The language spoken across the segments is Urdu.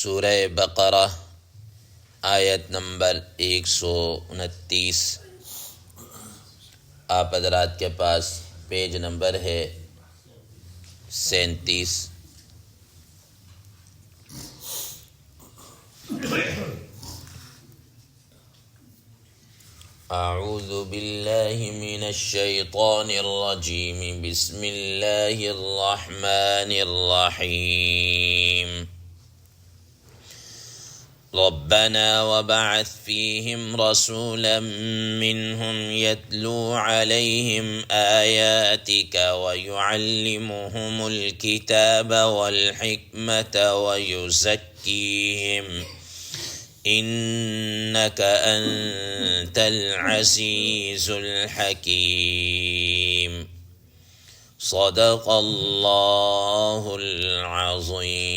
سورہ بقرہ آیت نمبر 129۔ آپ حضرات کے پاس پیج نمبر ہے 37۔ اعوذ باللہ من الشیطان الرجیم، بسم اللہ الرحمن الرحیم۔ ربنا وبعث فيهم رسولا منهم يتلو عليهم آياتك ويعلمهم الكتاب والحكمة ويزكيهم إنك أنت العزيز الحكيم۔ صدق الله العظيم۔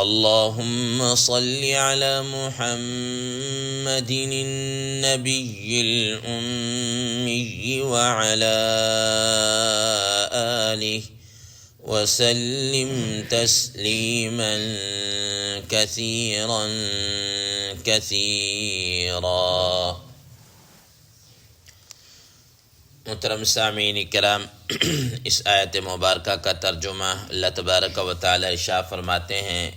اللهم صل على محمد النبي الأمي وعلى آله وسلم تسليما كثيرا كثيرا۔ محترم سامعین کرام، اس آیت مبارکہ کا ترجمہ اللہ تبارک و تعالی ارشاد فرماتے ہیں،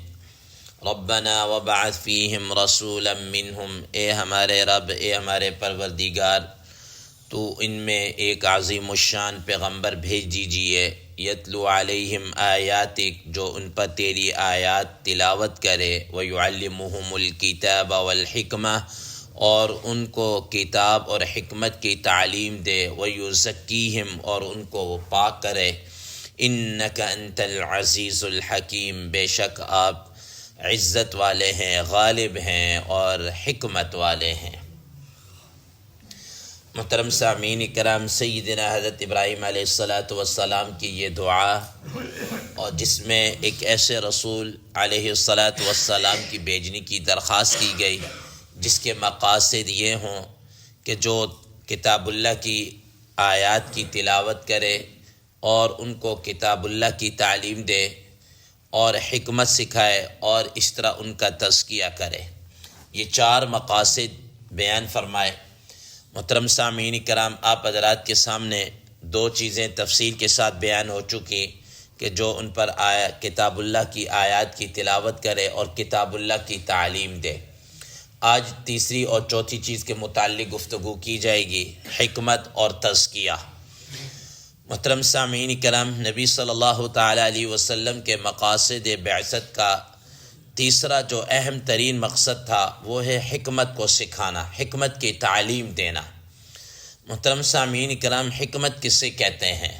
ربنا وبعث فیہم رسولا منہم، اے ہمارے رب، اے ہمارے پروردگار، تو ان میں ایک عظیم الشان پیغمبر بھیج دیجئے، یتلو علیہم آیاتک، جو ان پر تیری آیات تلاوت کرے، ویعلمہم الکتاب والحکمہ، اور ان کو کتاب اور حکمت کی تعلیم دے، ویزکیہم، اور ان کو وہ پاک کرے، انک انت العزیز الحکیم، بے شک آپ عزت والے ہیں، غالب ہیں اور حکمت والے ہیں۔ محترم سامعین کرام، سیدنا حضرت ابراہیم علیہ السلام کی یہ دعا، اور جس میں ایک ایسے رسول علیہ السلام کی بھیجنے کی درخواست کی گئی جس کے مقاصد یہ ہوں کہ جو کتاب اللہ کی آیات کی تلاوت کرے اور ان کو کتاب اللہ کی تعلیم دے اور حکمت سکھائے اور اس طرح ان کا تزکیہ کرے، یہ 4 مقاصد بیان فرمائے۔ محترم سامعین کرام، آپ حضرات کے سامنے 2 چیزیں تفصیل کے ساتھ بیان ہو چکی کہ جو ان پر کتاب اللہ کی آیات کی تلاوت کرے اور کتاب اللہ کی تعلیم دے۔ آج تیسری اور چوتھی چیز کے متعلق گفتگو کی جائے گی، حکمت اور تزکیہ۔ محترم سامعین کرام، نبی صلی اللہ تعالیٰ علیہ وسلم کے مقاصد بعثت کا تیسرا جو اہم ترین مقصد تھا وہ ہے حکمت کو سکھانا، حکمت کی تعلیم دینا۔ محترم سامعین کرام، حکمت کسے کہتے ہیں؟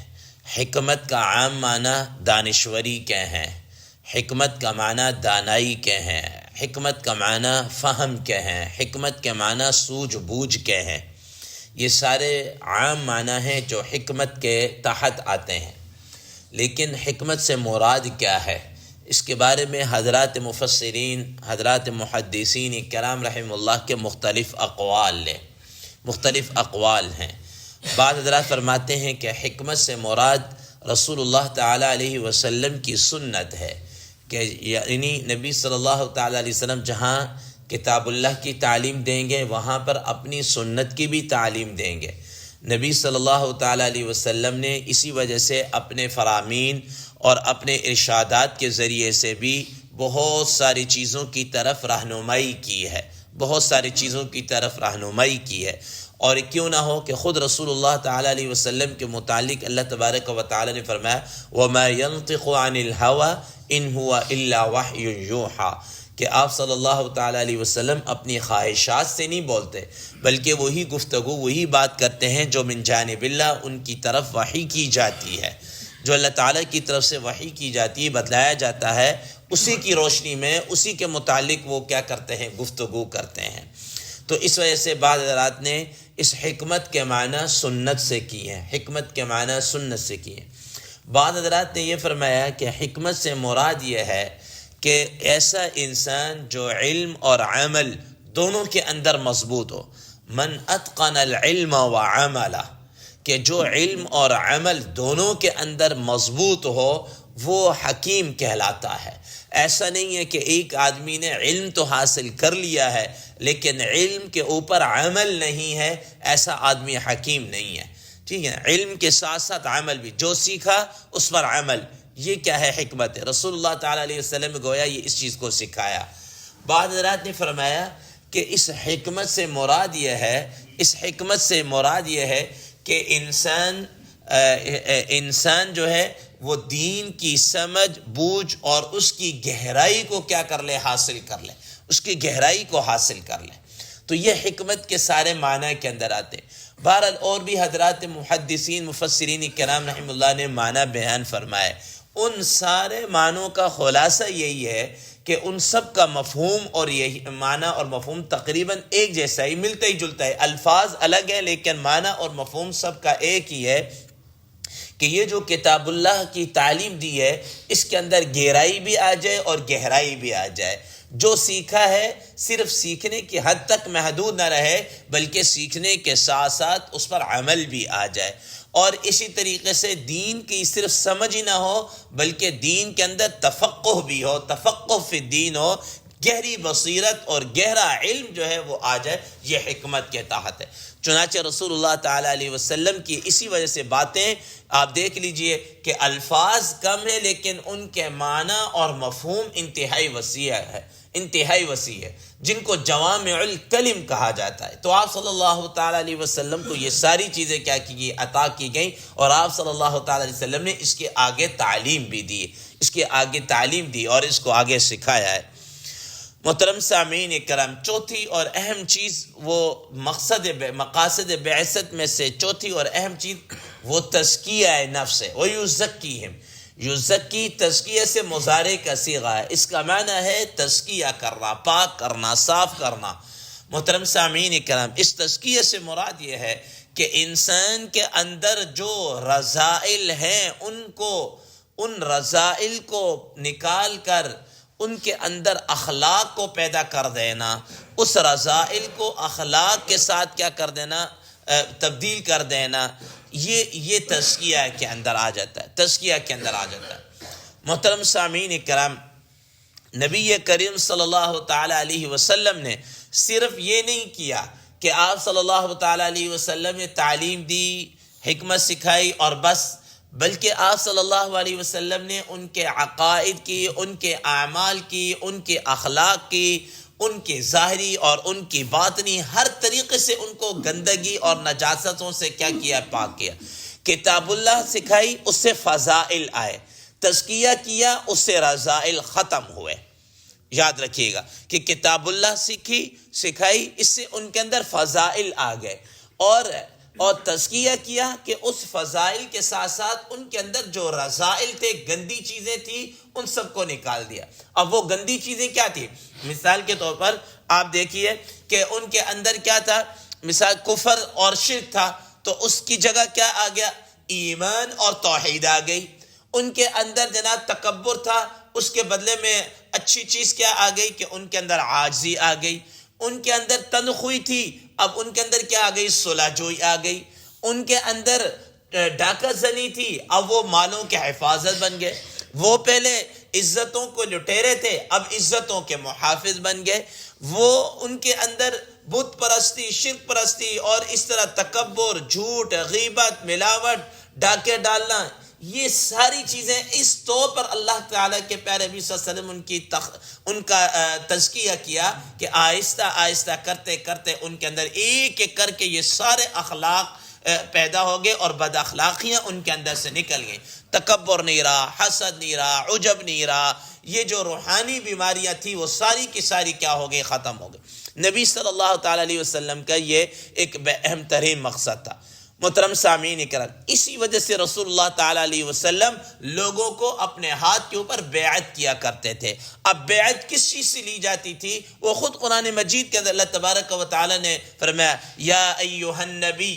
حکمت کا عام معنی دانشوری کے ہیں، حکمت کا معنی دانائی کے ہیں، حکمت کا معنی فہم کے ہیں، حکمت کے معنی سوجھ بوجھ کے ہیں۔ یہ سارے عام معنی ہیں جو حکمت کے تحت آتے ہیں، لیکن حکمت سے مراد کیا ہے؟ اس کے بارے میں حضرات مفسرین، حضرات محدثین کرام رحمہ اللہ کے مختلف اقوال ہیں۔ بعض حضرات فرماتے ہیں کہ حکمت سے مراد رسول اللہ تعالیٰ علیہ وسلم کی سنت ہے، کہ یعنی نبی صلی اللہ تعالیٰ علیہ وسلم جہاں کتاب اللہ کی تعلیم دیں گے وہاں پر اپنی سنت کی بھی تعلیم دیں گے۔ نبی صلی اللہ تعالیٰ علیہ وسلم نے اسی وجہ سے اپنے فرامین اور اپنے ارشادات کے ذریعے سے بھی بہت ساری چیزوں کی طرف رہنمائی کی ہے، اور کیوں نہ ہو کہ خود رسول اللہ تعالیٰ علیہ وسلم کے متعلق اللہ تبارک و تعالیٰ نے فرمایا وَمَا يَنطِقُ عَنِ الْهَوَىٰ إِنْ هُوَ إِلَّا وَحْيٌ يُوحَىٰ، کہ آپ صلی اللہ تعالیٰ علیہ وسلم اپنی خواہشات سے نہیں بولتے، بلکہ وہی گفتگو، وہی بات کرتے ہیں جو من جانب اللہ ان کی طرف وحی کی جاتی ہے، جو اللہ تعالیٰ کی طرف سے وحی کی جاتی ہے، بتلایا جاتا ہے، اسی کی روشنی میں اسی کے متعلق وہ کیا کرتے ہیں؟ گفتگو کرتے ہیں۔ تو اس وجہ سے بعض حضرات نے اس حکمت کے معنی سنت سے کی ہیں، بعض حضرات نے یہ فرمایا کہ حکمت سے مراد یہ ہے کہ ایسا انسان جو علم اور عمل دونوں کے اندر مضبوط ہو، من اتقن العلم وعملہ، کہ جو علم اور عمل دونوں کے اندر مضبوط ہو وہ حکیم کہلاتا ہے۔ ایسا نہیں ہے کہ ایک آدمی نے علم تو حاصل کر لیا ہے لیکن علم کے اوپر عمل نہیں ہے، ایسا آدمی حکیم نہیں ہے۔ ٹھیک ہے، علم کے ساتھ ساتھ عمل بھی، جو سیکھا اس پر عمل، یہ کیا ہے حکمت ہے۔ رسول اللہ تعالیٰ علیہ وسلم نے گویا یہ اس چیز کو سکھایا۔ بعض حضرات نے فرمایا کہ اس حکمت سے مراد یہ ہے کہ انسان جو ہے وہ دین کی سمجھ بوجھ اور اس کی گہرائی کو کیا کر لے، حاصل کر لے، اس کی گہرائی کو حاصل کر لے۔ تو یہ حکمت کے سارے معنی کے اندر آتے ہیں۔ بہرحال اور بھی حضرات محدثین مفسرین کرام رحمہ اللہ نے معنی بیان فرمائے، ان سارے معنوں کا خلاصہ یہی ہے کہ ان سب کا مفہوم اور یہی معنی اور مفہوم تقریباً ایک جیسا ہی، ملتا ہی جلتا ہے، الفاظ الگ ہیں لیکن معنی اور مفہوم سب کا ایک ہی ہے کہ یہ جو کتاب اللہ کی تعلیم دی ہے اس کے اندر گہرائی بھی آ جائے اور گہرائی بھی آ جائے۔ جو سیکھا ہے صرف سیکھنے کی حد تک محدود نہ رہے بلکہ سیکھنے کے ساتھ ساتھ اس پر عمل بھی آ جائے، اور اسی طریقے سے دین کی صرف سمجھ ہی نہ ہو بلکہ دین کے اندر تفقہ بھی ہو، تفقہ فی الدین ہو، گہری بصیرت اور گہرا علم جو ہے وہ آ جائے، یہ حکمت کے تحت ہے۔ چنانچہ رسول اللہ تعالیٰ علیہ وسلم کی اسی وجہ سے باتیں آپ دیکھ لیجئے کہ الفاظ کم ہیں لیکن ان کے معنی اور مفہوم انتہائی وسیع ہے، جن کو جوامع الکلم کہا جاتا ہے۔ تو آپ صلی اللہ تعالیٰ علیہ وسلم کو یہ ساری چیزیں کیا کی گئی، عطا کی گئیں، اور آپ صلی اللہ تعالیٰ علیہ وسلم نے اس کے آگے تعلیم بھی دی، اور اس کو آگے سکھایا ہے۔ محترم سامعین کرام، چوتھی اور اہم چیز وہ مقاصد بعثت میں سے چوتھی اور اہم چیز وہ تزکیہ نفس ہے۔ وَيُزَكِّيهِمْ، یزکی تزکیہ سے مضارع کا صیغہ ہے، اس کا معنی ہے تزکیہ کرنا، پاک کرنا، صاف کرنا۔ محترم سامعین کرام، اس تزکیہ سے مراد یہ ہے کہ انسان کے اندر جو رذائل ہیں ان رذائل کو نکال کر ان کے اندر اخلاق کو پیدا کر دینا، اس رذائل کو اخلاق کے ساتھ کیا کر دینا، تبدیل کر دینا، یہ تزکیہ کے اندر آ جاتا ہے۔ محترم سامعین کرام، نبی کریم صلی اللہ تعالی علیہ وسلم نے صرف یہ نہیں کیا کہ آپ صلی اللہ تعالی علیہ وسلم نے تعلیم دی، حکمت سکھائی اور بس، بلکہ آپ صلی اللہ علیہ وسلم نے ان کے عقائد کی، ان کے اعمال کی، ان کے اخلاق کی، ان کے ظاہری اور ان کی باطنی ہر طریقے سے ان کو گندگی اور نجاستوں سے کیا کیا، پاک کیا۔ کتاب اللہ سکھائی، اس سے فضائل آئے، تزکیہ کیا، اس سے رذائل ختم ہوئے۔ یاد رکھیے گا کہ کتاب اللہ سکھائی، اس سے ان کے اندر فضائل آ گئے، اور تزکیہ کیا کہ اس فضائل کے ساتھ ساتھ ان کے اندر جو رذائل تھے، گندی چیزیں تھیں، ان سب کو نکال دیا۔ اب وہ گندی چیزیں کیا تھی؟ مثال کے طور پر آپ دیکھیے کہ ان کے اندر کیا تھا، مثال کفر اور شرک تھا، تو اس کی جگہ کیا آ گیا، ایمان اور توحید آ گئی۔ ان کے اندر جناب تکبر تھا، اس کے بدلے میں اچھی چیز کیا آ گئی کہ ان کے اندر عاجزی آ گئی۔ ان کے اندر تنخوئی تھی، اب ان کے اندر کیا آ گئی، صلح جوئی آ گئی۔ ان کے اندر ڈاکہ زنی تھی، اب وہ مالوں کے حفاظت بن گئے۔ وہ پہلے عزتوں کو لٹیرے تھے، اب عزتوں کے محافظ بن گئے۔ وہ ان کے اندر بت پرستی، شرک پرستی اور اس طرح تکبر، جھوٹ، غیبت، ملاوٹ، ڈاکے ڈالنا، یہ ساری چیزیں اس طور پر اللہ تعالیٰ کے پیارے نبی صلی اللہ علیہ وسلم ان کا تزکیہ کیا کہ آہستہ آہستہ کرتے کرتے ان کے اندر ایک ایک کر کے یہ سارے اخلاق پیدا ہو گئے اور بد اخلاقیاں ان کے اندر سے نکل گئیں۔ تکبر نہیں رہا، حسد نہیں رہا، عجب نہیں رہا، یہ جو روحانی بیماریاں تھیں وہ ساری کی ساری کیا ہو گئی، ختم ہو گئی۔ نبی صلی اللہ تعالیٰ علیہ وسلم کا یہ ایک اہم ترین مقصد تھا۔ محترم سامعین کرام، اسی وجہ سے رسول اللہ تعالیٰ علیہ وسلم لوگوں کو اپنے ہاتھ کے اوپر بیعت کیا کرتے تھے۔ اب بیعت کس چیز سے لی جاتی تھی؟ وہ خود قرآن مجید کے اندر اللہ تبارک و تعالیٰ نے فرمایا، یا ایھا النبی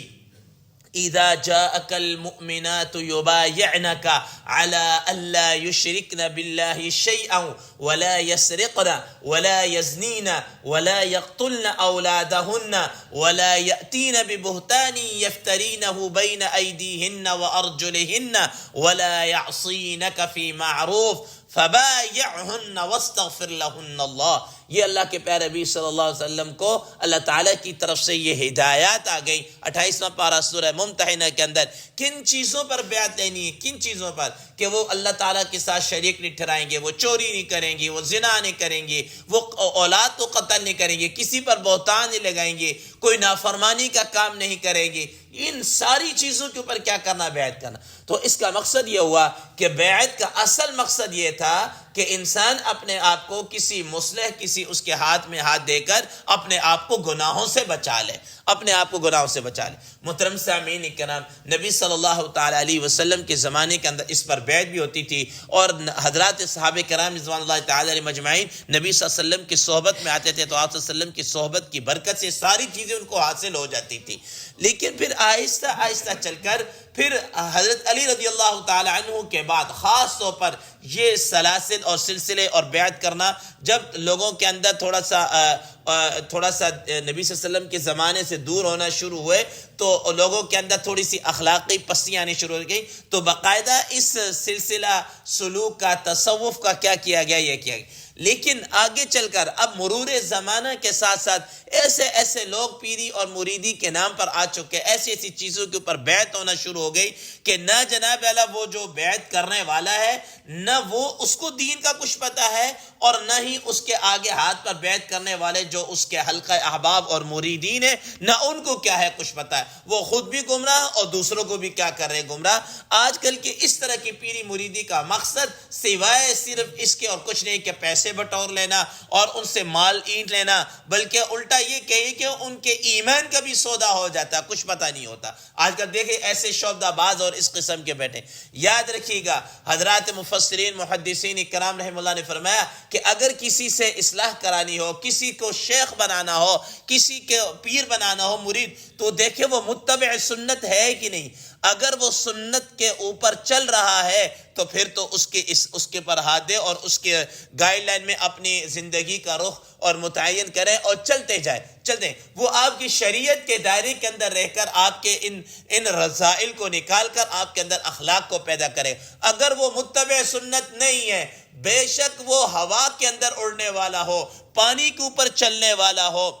اذا جاءك المؤمنات يبايعنك على الا يشركن بالله شيئا ولا يسرقن ولا يزنين ولا يقتلن اولادهن ولا ياتين ببهتان يفترينه بين ايديهن وارجلهن ولا يعصينك في معروف فبايعهن واستغفر لهن اللہ. یہ اللہ کے پیارے نبی صلی اللہ علیہ وسلم کو اللہ تعالیٰ کی طرف سے یہ ہدایات آ گئی 28واں پارہ سورہ ممتحنہ کے اندر. کن چیزوں پر بیعت لینی ہے؟ کن چیزوں پر؟ کہ وہ اللہ تعالیٰ کے ساتھ شریک نہیں ٹھہرائیں گے، وہ چوری نہیں کریں گے، وہ زنا نہیں کریں گے، وہ اولاد کو قتل نہیں کریں گے، کسی پر بہتان نہیں لگائیں گے، کوئی نافرمانی کا کام نہیں کریں گے. ان ساری چیزوں کے اوپر کیا کرنا؟ بیعت کرنا. تو اس کا مقصد یہ ہوا کہ بیعت کا اصل مقصد یہ تھا کہ انسان اپنے آپ کو کسی مصلح، کسی اس کے ہاتھ میں ہاتھ دے کر اپنے آپ کو گناہوں سے بچا لے، اپنے آپ کو گناہوں سے بچا لے. محترم سامعین کرام، نبی صلی اللہ تعالی علیہ وسلم کے زمانے کے اندر اس پر بیعت بھی ہوتی تھی، اور حضرات صحابہ کرام رضوان اللہ تعالی علیہ مجمعین نبی صلی اللہ علیہ وسلم کی صحبت میں آتے تھے تو آپ صلی اللہ علیہ وسلم کی صحبت کی برکت سے ساری چیزیں ان کو حاصل ہو جاتی تھی. لیکن پھر آہستہ آہستہ چل کر پھر حضرت علی رضی اللہ تعالی عنہ کے بعد خاص طور پر یہ سلاسل اور سلسلے اور بیعت کرنا جب لوگوں کے اندر تھوڑا سا نبی صلی اللہ علیہ وسلم کے زمانے سے دور ہونا شروع ہوئے تو لوگوں کے اندر تھوڑی سی اخلاقی پستی آنی شروع ہو گئی، تو باقاعدہ اس سلسلہ سلوک کا، تصوف کا کیا کیا گیا؟ یہ کیا گیا. لیکن آگے چل کر اب مرور زمانہ کے ساتھ ساتھ ایسے لوگ پیری اور مریدی کے نام پر آ چکے، ایسی چیزوں کے اوپر بیعت ہونا شروع ہو گئی کہ نہ جناب اعلیٰ وہ جو بیعت کرنے والا ہے نہ وہ اس کو دین کا کچھ پتہ ہے، اور نہ ہی اس کے آگے ہاتھ پر بیعت کرنے والے جو اس کے حلقہ احباب اور مریدین ہیں نہ ان کو کیا ہے کچھ پتہ ہے. وہ خود بھی گمراہ اور دوسروں کو بھی کیا کر رہے گمراہ. آج کل کی اس طرح کی پیری مریدی کا مقصد سوائے صرف اس کے اور کچھ نہیں کہ پیسے بٹور لینا اور ان سے مال اینٹ لینا، بلکہ الٹا یہ کہیے کہ ان کے ایمان کا بھی سودا ہو جاتا ہے، کچھ پتہ نہیں ہوتا. آج کل دیکھیں ایسے شعبدہ باز اور اس قسم کے بیٹھے. یاد رکھیے گا حضرات مفسرین محدثین کرام رحم اللہ نے فرمایا کہ اگر کسی سے اصلاح کرانی ہو، کسی کو شیخ بنانا ہو، کسی کے پیر بنانا ہو، مرید، تو دیکھیں وہ متبع سنت ہے کہ نہیں. اگر وہ سنت کے اوپر چل رہا ہے تو پھر تو اس کے پر ہاتھ دے اور اس کے گائیڈ لائن میں اپنی زندگی کا رخ اور متعین کرے اور چلتے جائے. وہ آپ کی شریعت کے دائرے کے اندر رہ کر آپ کے ان رذائل کو نکال کر آپ کے اندر اخلاق کو پیدا کرے. اگر وہ متبع سنت نہیں ہے، بے شک وہ ہوا کے اندر اڑنے والا ہو، پانی کے اوپر چلنے والا ہو،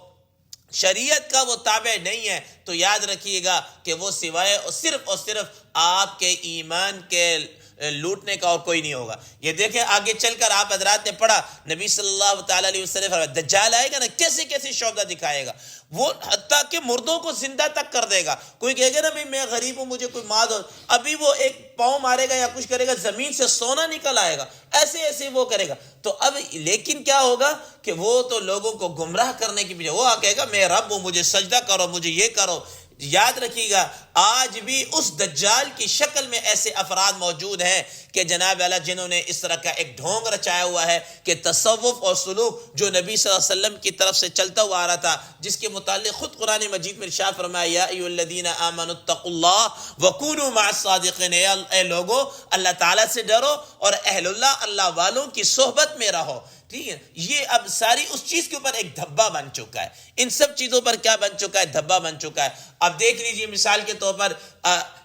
شریعت کا وہ تابع نہیں ہے، تو یاد رکھیے گا کہ وہ سوائے صرف اور صرف آپ کے ایمان کے لوٹنے کا اور کوئی نہیں ہوگا. یہ دیکھیں آگے چل کر آپ حضرات نے پڑھا نبی صلی اللہ تعالی علیہ وسلم دجال آئے گا نا، کیسے شعبہ دکھائے گا. وہ حتیٰ کہ مردوں کو زندہ تک کر دے گا. کوئی کہے گا نا بھائی میں غریب ہوں مجھے کوئی مال دو، ابھی وہ ایک پاؤں مارے گا یا کچھ کرے گا زمین سے سونا نکل آئے گا، ایسے وہ کرے گا. تو اب لیکن کیا ہوگا کہ وہ تو لوگوں کو گمراہ کرنے کی بجائے وہ کہے گا میں رب ہوں، مجھے سجدہ کرو، مجھے یہ کرو. یاد رکھیے گا آج بھی اس دجال کی شکل میں ایسے افراد موجود ہیں کہ جناب اعلیٰ جنہوں نے اس طرح کا ایک ڈھونگ رچایا ہوا ہے کہ تصوف اور سلوک جو نبی صلی اللہ علیہ وسلم کی طرف سے چلتا ہوا آ رہا تھا، جس کے متعلق خود قرآن مجید میں ارشاد فرمایا یا ایھا الذین آمنوا اتقوا اللہ وکونوا مع الصادقین، اے لوگو اللہ تعالیٰ سے ڈرو اور اہل اللہ والوں کی صحبت میں رہو. ٹھیک ہے، یہ اب ساری اس چیز کے اوپر ایک دھبا بن چکا ہے. ان سب چیزوں پر کیا بن چکا ہے؟ دھبا بن چکا ہے. اب دیکھ لیجئے مثال کے طور پر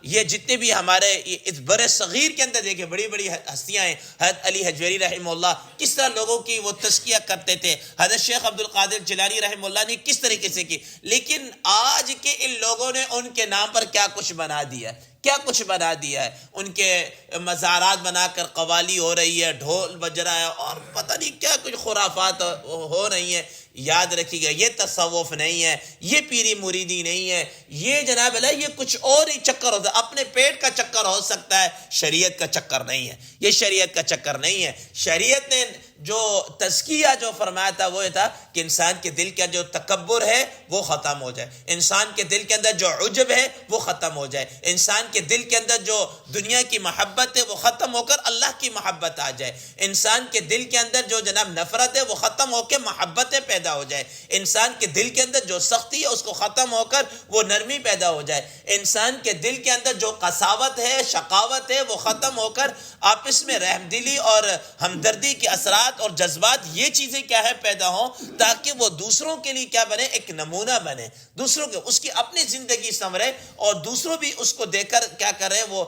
یہ جتنے بھی ہمارے اس برے صغیر کے اندر دیکھیں بڑی ہستیاں ہیں. حضرت علی حجویری رحمہ اللہ کس طرح لوگوں کی وہ تزکیہ کرتے تھے، حضرت شیخ عبد القادر جیلانی رحمہ اللہ نے کس طریقے سے کی. لیکن آج کے ان لوگوں نے ان کے نام پر کیا کچھ بنا دیا ہے. ان کے مزارات بنا کر قوالی ہو رہی ہے، ڈھول بج رہا ہے اور پتہ نہیں کیا کچھ خرافات ہو رہی ہیں. یاد رکھیے گا یہ تصوف نہیں ہے، یہ پیری مریدی نہیں ہے، یہ جناب اللہ یہ کچھ اور ہی چکر ہوتا ہے. اپنے پیٹ کا چکر ہو سکتا ہے، شریعت کا چکر نہیں ہے. یہ شریعت کا چکر نہیں ہے. شریعت نے جو تزکیہ جو فرمایا تھا وہ یہ تھا کہ انسان کے دل کا جو تکبر ہے وہ ختم ہو جائے، انسان کے دل کے اندر جو عجب ہے وہ ختم ہو جائے، انسان کے دل کے اندر جو دنیا کی محبت ہے وہ ختم ہو کر اللہ کی محبت آ جائے، انسان کے دل کے اندر جو جناب نفرت ہے وہ ختم ہو کے محبتیں پیدا ہو جائے، انسان کے دل کے اندر جو سختی ہے اس کو ختم ہو کر وہ نرمی پیدا ہو جائے، انسان کے دل کے اندر جو قساوت ہے شقاوت ہے وہ ختم ہو کر آپس میں رحم دلی اور ہمدردی کے اثرات اور جذبات یہ چیزیں کیا ہے پیدا ہوں، تاکہ وہ دوسروں کے لیے کیا بنے، ایک نمونہ بنے، دوسروں کے اس کی اپنی زندگی سنورے اور دوسروں بھی اس کو دیکھ کر کیا کرے، وہ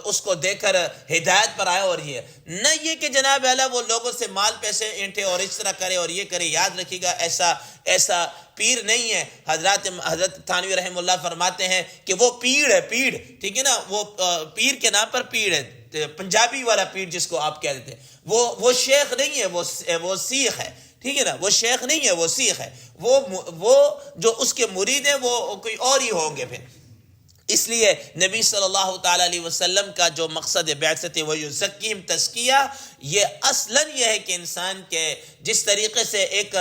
اس کو دیکھ کر ہدایت پر آئے۔ اور یہ نہ یہ کہ جناب اعلیٰ وہ لوگوں سے مال پیسے اینٹھے اور اس طرح کرے اور یہ کرے، یاد رکھیے گا ایسا پیر نہیں ہے۔ حضرت تھانوی رحمہ اللہ فرماتے ہیں کہ وہ پیڑ ہے، پیڑ، ٹھیک ہے نا، وہ پیر کے نام پر پیڑ ہے، پنجابی والا پیر جس کو آپ کہہ دیتے ہیں، وہ شیخ نہیں ہے، وہ سیخ ہے، ٹھیک ہے نا، وہ شیخ نہیں ہے، وہ سیخ ہے، وہ جو اس کے مرید ہیں وہ کوئی اور ہی ہوں گے پھر۔ اس لیے نبی صلی اللہ تعالی علیہ وسلم کا جو مقصد بعثت وہ یزکیم تزکیہ، یہ اصلاً یہ ہے کہ انسان کے جس طریقے سے ایک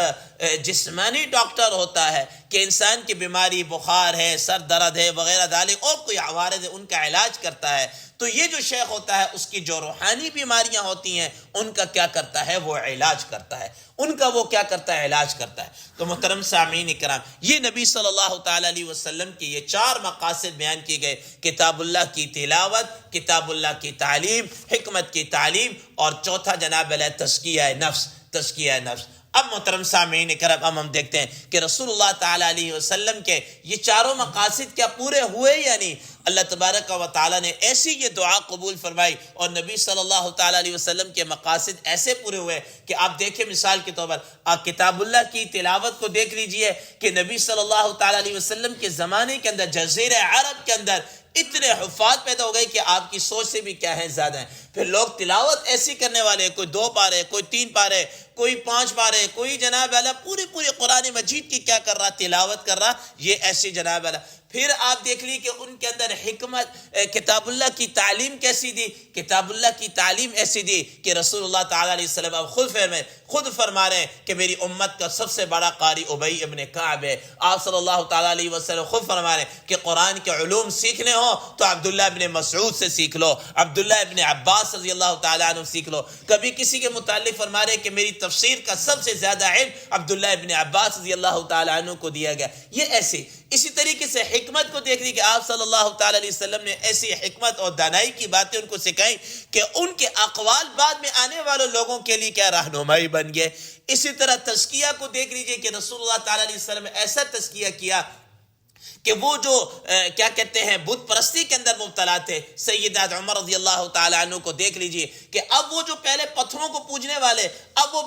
جسمانی ڈاکٹر ہوتا ہے کہ انسان کی بیماری بخار ہے، سر درد ہے وغیرہ ذالک اور کوئی عوارض ہے ان کا علاج کرتا ہے، تو یہ جو شیخ ہوتا ہے اس کی جو روحانی بیماریاں ہوتی ہیں ان کا کیا کرتا ہے، وہ علاج کرتا ہے، ان کا وہ کیا کرتا ہے، علاج کرتا ہے۔ تو محترم سامعین کرام، یہ نبی صلی اللہ تعالی علیہ وسلم کی یہ 4 مقاصد بیان کی گئے، کتاب اللہ کی تلاوت، کتاب اللہ کی تعلیم، حکمت کی تعلیم، اور چوتھا جناب علیہ تزکیہ نفس، تزکیہ نفس۔ اب محترم سامعین کرام، اب ہم دیکھتے ہیں کہ رسول اللہ تعالی علیہ وسلم کے یہ 4 مقاصد کیا پورے ہوئے یا نہیں؟ اللہ تبارک و تعالی نے ایسی یہ دعا قبول فرمائی اور نبی صلی اللہ تعالی علیہ وسلم کے مقاصد ایسے پورے ہوئے کہ آپ دیکھیں مثال کے طور پر آپ کتاب اللہ کی تلاوت کو دیکھ لیجئے کہ نبی صلی اللہ تعالی علیہ وسلم کے زمانے کے اندر جزیرہ عرب کے اندر اتنے حفاظ پیدا ہو گئے کہ آپ کی سوچ سے بھی کیا ہے زیادہ ہیں۔ پھر لوگ تلاوت ایسی کرنے والے، کوئی 2 پارے، کوئی 3 پارے، کوئی 5 پارے، کوئی جناب اعلیٰ پوری قرآن مجید کی کیا کر رہا، تلاوت کر رہا، یہ ایسی جناب اعلیٰ۔ پھر آپ دیکھ لی کہ ان کے اندر حکمت، کتاب اللہ کی تعلیم کیسی دی، کتاب اللہ کی تعلیم ایسی دی کہ رسول اللہ تعالیٰ علیہ وسلم اب خود فرما رہے ہیں کہ میری امت کا سب سے بڑا قاری ابی ابن کعب ہے۔ آپ صلی اللہ تعالیٰ علیہ وسلم خود فرما رہے ہیں کہ قرآن کے علوم سیکھنے ہو تو عبداللہ ابن مسعود سے سیکھ لو، عبداللہ ابن عباس رضی اللہ تعالیٰ عنہ سیکھ لو۔ کبھی کسی کے متعلق فرما رہے ہیں کہ میری تفسیر کا سب سے زیادہ علم عبداللہ ابن عباس رضی اللہ تعالیٰ عنہ کو دیا گیا۔ یہ ایسے اسی طریقے سے حکمت کو دیکھ لی کہ آپ صلی اللہ تعالی علیہ وسلم نے ایسی حکمت اور دانائی کی باتیں ان کو سکھائیں کہ ان کے اقوال بعد میں آنے والے لوگوں کے لیے کیا رہنمائی بن گئے۔ اسی طرح تزکیہ کو دیکھ لیجئے کہ رسول اللہ تعالی علیہ وسلم نے ایسا تزکیہ کیا کہ وہ جو کیا کہتے ہیں بت پرستی کے اندر مبتلا تھے، سیدنا عمر رضی اللہ تعالی عنہ کو دیکھ لیجئے کہ اب وہ جو پہلے پتھروں کو پوجنے والے، اب وہ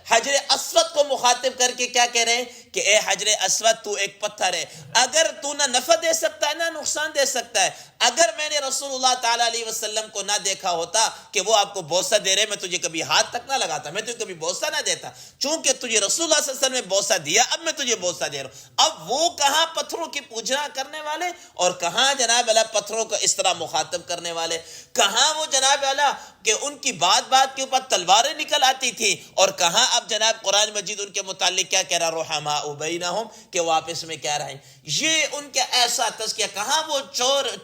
حجر اسود کو مخاطب کر کے کیا کہہ رہے ہیں کہ اے حجر اسود تو ایک پتھر ہے، اگر تو نہ نفع دے سکتا ہے نہ نقصان دے سکتا ہے، اگر میں نے رسول اللہ تعالی علیہ وسلم کو نہ دیکھا ہوتا کہ وہ آپ کو بوسہ دے رہے، میں تجھے کبھی ہاتھ تک نہ لگاتا، میں تجھے کبھی بوسہ نہ دیتا، چونکہ تجھے رسول اللہ صلی اللہ علیہ وسلم نے بوسہ دیا، اب میں تجھے بوسہ دے رہا ہوں۔ اب وہ کہاں پتھروں کی پوجنا کرنے والے اور کہاں جناب اللہ پتھروں کو اس طرح مخاطب کرنے والے، کہاں وہ جناب اللہ کہ ان کی بات کے اوپر تلواریں نکل آتی تھی، اور کہاں اب جناب قرآن مجید ان کے متعلق کیا کہہ رہا، رحماء بینہم، کہ وہ آپس میں کیا رہیں۔ یہ ان کا ایسا تذکیہ، کہاں وہ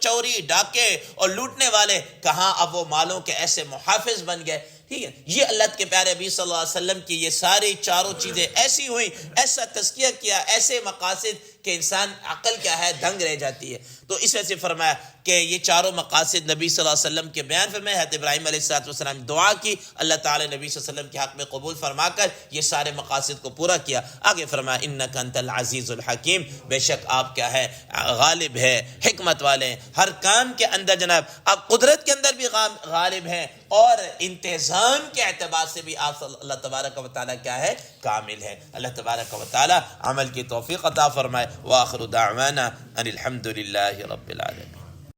چوری ڈاکے اور لوٹنے والے، کہاں اب وہ مالوں کے ایسے محافظ بن گئے۔ ٹھیک ہے، یہ اللہ کے پیارے نبی صلی اللہ علیہ وسلم کی یہ ساری 4 چیزیں ایسی ہوئیں، ایسا تزکیہ کیا، ایسے مقاصد کہ انسان عقل کیا ہے دنگ رہ جاتی ہے۔ تو اس وجہ سے فرمایا کہ یہ 4 مقاصد نبی صلی اللہ علیہ وسلم کے بیان فرمائے۔ حضرت ابراہیم علیہ السلام دعا کی، اللہ تعالی نبی صلی اللہ علیہ وسلم کے حق میں قبول فرما کر یہ سارے مقاصد کو پورا کیا۔ آگے فرمایا انک انت العزیز الحکیم، بے شک آپ کیا ہے غالب ہے، حکمت والے ہیں، ہر کام کے اندر جناب آپ قدرت کے اندر بھی غالب ہیں، اور انتظام کے اعتبار سے بھی آپ اللہ تبارک و تعالیٰ کیا ہے کامل ہے۔ اللہ تبارک و تعالیٰ عمل کی توفیق عطا فرمائے۔ وآخر دعوانا ان الحمد للہ رب العالمین۔